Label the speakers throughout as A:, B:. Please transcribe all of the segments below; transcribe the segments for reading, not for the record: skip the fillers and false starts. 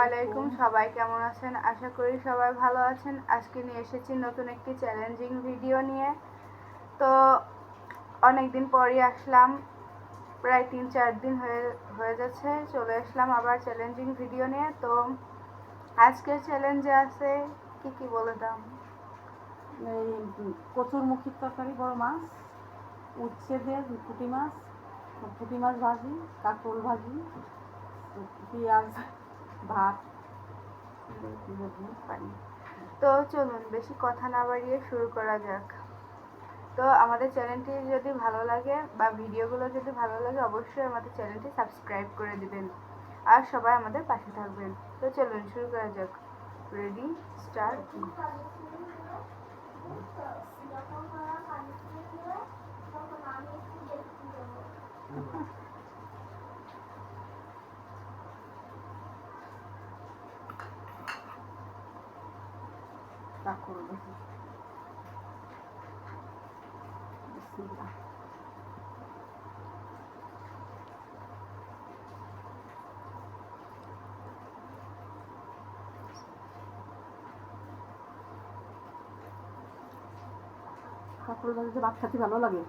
A: আলাইকুম। সবাই কেমন আছেন? আশা করি সবাই ভালো আছেন। আজকে নিয়ে এসেছি নতুন একটি চ্যালেঞ্জিং ভিডিও নিয়ে। তো অনেকদিন পরই আসলাম, প্রায় 3-4 দিন হয়ে যাচ্ছে চলে আসলাম আবার চ্যালেঞ্জিং ভিডিও নিয়ে। তো আজকের চ্যালেঞ্জে আছে কি বলে দাম,
B: এই কচুরমুখির তরকারি, বড় মাছ, উচ্ছে দিয়ে পুঁটি মাছ ভাজি, কাঁকরোল ভাজি, পেঁয়াজ, ভাত।
A: পানি। তো চলুন বেশি কথা না বাড়িয়ে শুরু করা যাক। তো আমাদের চ্যানেলটি যদি ভালো লাগে বা ভিডিওগুলো যদি ভালো লাগে অবশ্যই আমাদের চ্যানেলটি সাবস্ক্রাইব করে দিবেন আর সবাই আমাদের পাশে থাকবেন। তো চলুন শুরু করা যাক। Ready, start.
B: কাঁকরোল ভাজি। বিসমিল্লাহ। কাঁকরোল ভাজিতে ভাত খেতে ভালো লাগে।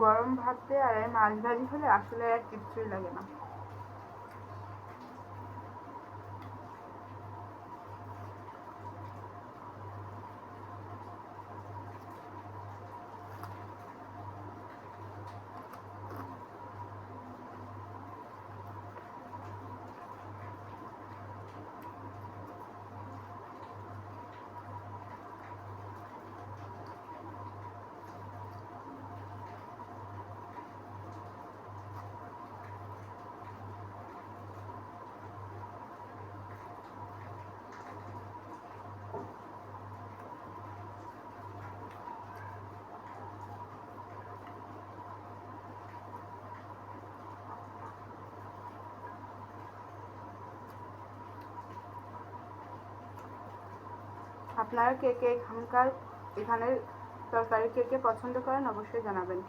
A: গরম ভাত দিয়ে আর এই মাছ ভাজি হলে আসলে আর কিছুই লাগে না। আপনারা কে কে এখানের তরকারি কে পছন্দ করেন অবশ্যই জানাবেন।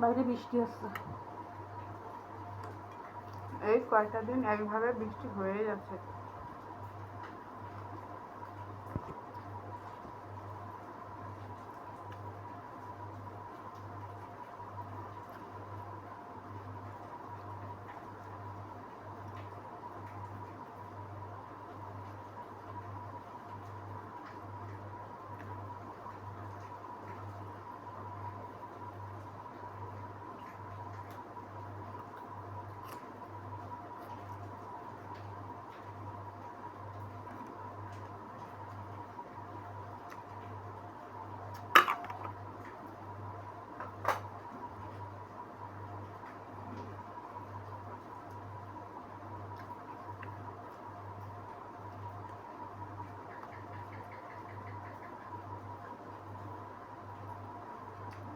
B: বাইরে বৃষ্টি হচ্ছে।
A: এই কয়টা দিন একভাবে বৃষ্টি হয়েই যাচ্ছে।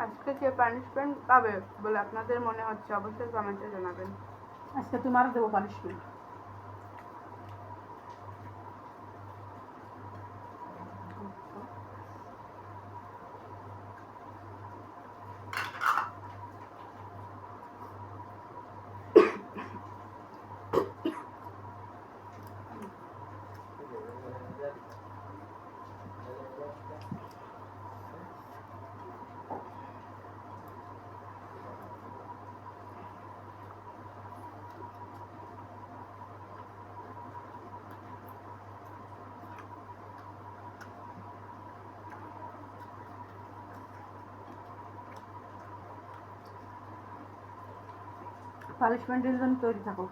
A: আজকে কে পানিশমেন্ট পাবে বলে আপনাদের মনে হচ্ছে অবশ্যই কমেন্টে জানাবেন।
B: আজকে তোমার দেবো পানিশমেন্ট। পানিশমেন্টের জন্য তৈরি থাকো।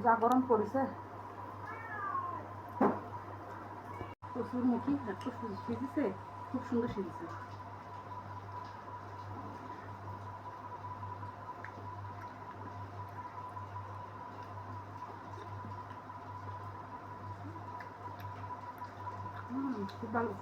B: যা গরম পড়েছে প্রচুর মুখী এত সিজেছে, খুব সুন্দর সিজেছে। খুব ভালো।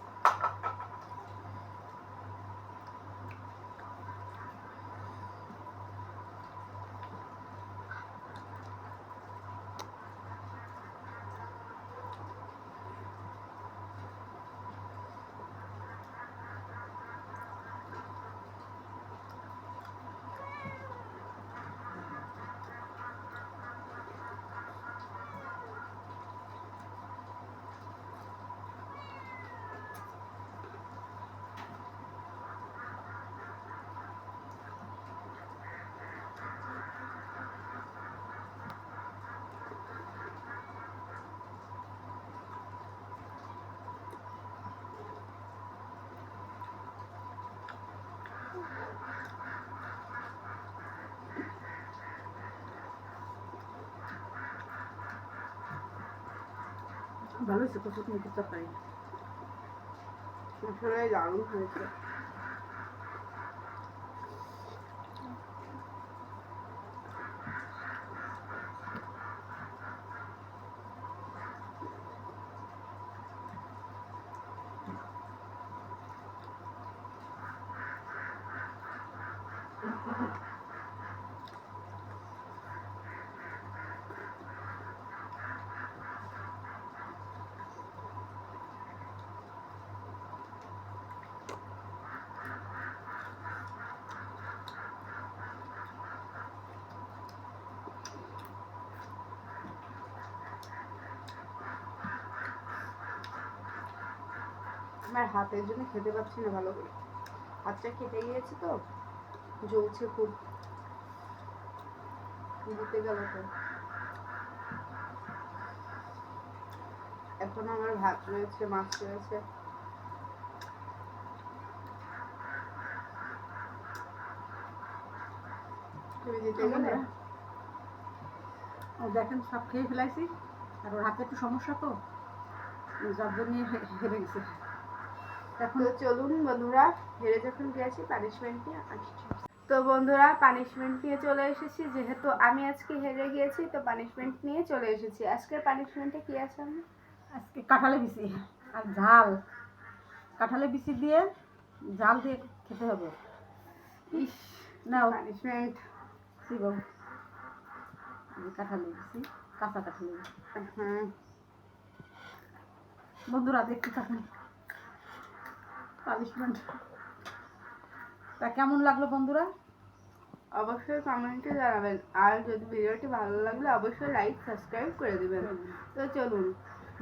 B: ভালো হয়েছে প্রচুর মুখের তরকারি,
A: আসলে দারুণ হয়েছে। আমার হাতের জন্য খেতে পাচ্ছি না ভালো করে, হাতটা কেটে গিয়েছে তো, জ্বলছে খুব, দিতে গেল তো। এখন আমার ভাত রয়েছে, মাছ রয়েছে। তুমি দিতে গেলে?
B: দেখেন সব খেয়ে ফেলাইছি, আর ওর হাতে একটু সমস্যা তো, যার জন্য হেরে গেছে। এখন
A: তো চলুন বন্ধুরা, হেরে যখন গেছি পানিশমেন্ট নিয়ে আসছি। তো বন্ধুরা, পানিশমেন্ট নিয়ে চলে এসেছি। যেহেতু আমি আজকে হেরে গিয়েছি, তো পানিশমেন্ট নিয়ে চলে এসেছি। আজকের পানিশমেন্টে কি আছে? আমি
B: আজকে কাঁঠালে বিচি আর ঝাল, কাঁঠালে বিচি দিয়ে ঝাল দিয়ে খেতে হবে।
A: ইস,
B: নাও
A: পানিশমেন্ট।
B: শিবম, কাঁঠালে বিচি, কাঁচা কাঁঠালে বিচি।
A: হ্যাঁ
B: বন্ধুরা দেখতে থাকুন পানিশমেন্ট। তা কেমন লাগলো বন্ধুরা?
A: অবশ্যই কমেন্টে জানাবেন, আর যদি ভিডিওটি ভালো লাগলে অবশ্যই লাইক সাবস্ক্রাইব করে দিবেন। তো চলুন,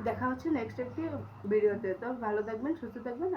A: দেখা হচ্ছে নেক্সট একটি ভিডিওতে। তো ভালো থাকবেন, সুস্থ থাকবেন।